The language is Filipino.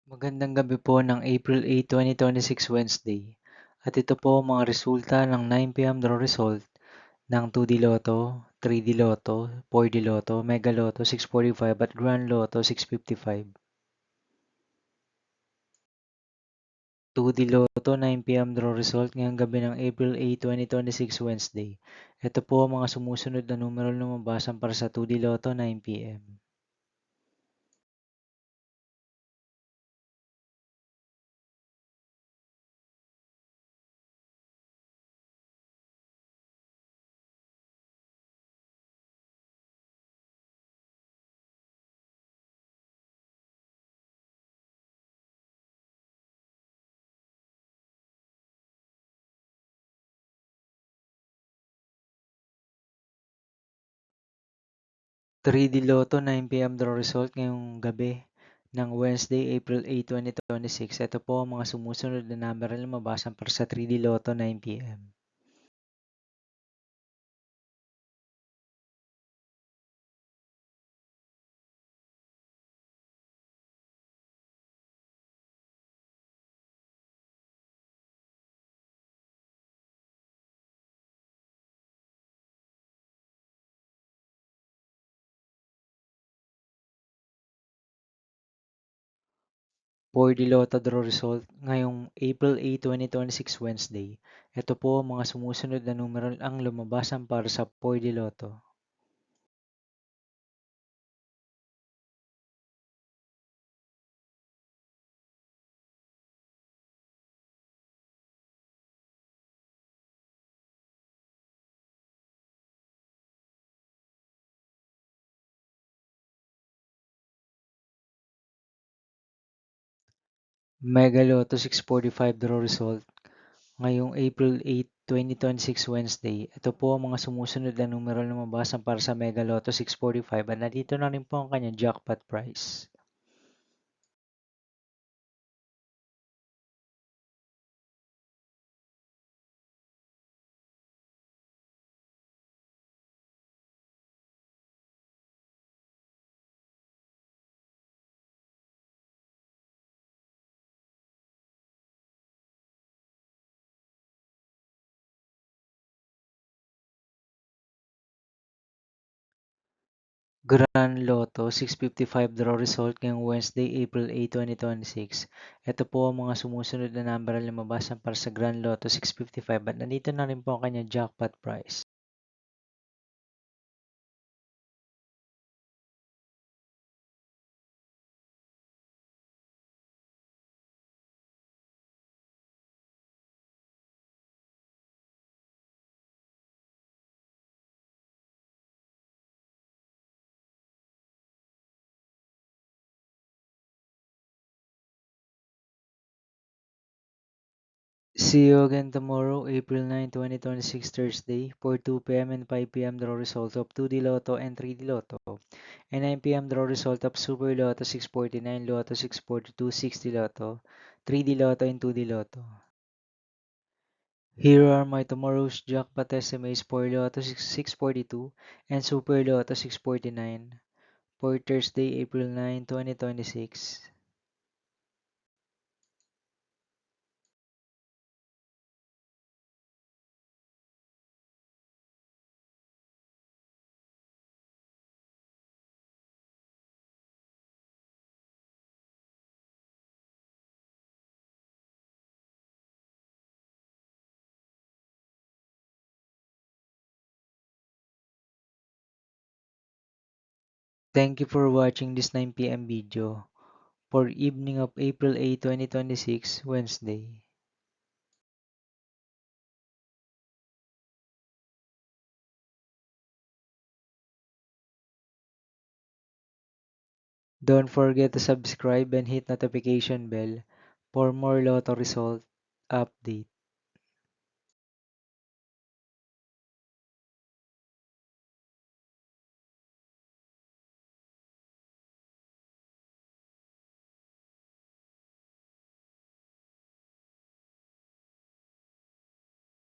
Magandang gabi po ng April 8, 2026 Wednesday. At ito po ang mga resulta ng 9 p.m. draw result ng 2D Lotto, 3D Lotto, 4D Lotto, Mega Lotto 645 at Grand Lotto 655. 2D Lotto 9 p.m. draw result ngayong gabi ng April 8, 2026 Wednesday. Ito po ang mga sumusunod na numero na lumabasan para sa 2D Lotto 9 p.m. 3D Lotto 9 p.m. draw result ngayong gabi ng Wednesday, April 8, 2026. Ito po ang mga sumusunod na number na lumabasan para sa 3D Lotto 9 p.m. 4D Lotto draw result ngayong April 8, 2026 Wednesday. Ito po ang mga sumusunod na numero ang lumabasan para sa 4D Lotto. Mega Lotto 645 draw result ngayong April 8, 2026 Wednesday. Ito po ang mga sumusunod na numero na lumabasan para sa Mega Lotto 645 at nandito na rin po ang kanyang jackpot price. Grand Lotto 655 draw result ngayong Wednesday, April 8, 2026. Ito po ang mga sumusunod na number na lumabasan para sa Grand Lotto 655 at nandito na rin po ang kanyang jackpot price. See you again tomorrow, April 9, 2026 Thursday for 2 p.m. and 5 p.m. draw results of 2D Lotto and 3D Lotto and 9 p.m. draw result of Super Lotto 649, Lotto 642, 60 Lotto, 3D Lotto and 2D Lotto. Here are my tomorrow's jackpot estimates for Lotto 642 and Super Lotto 649 for Thursday, April 9, 2026. Thank you for watching this 9 p.m. video for evening of April 8, 2026, Wednesday. Don't forget to subscribe and hit notification bell for more Lotto result update.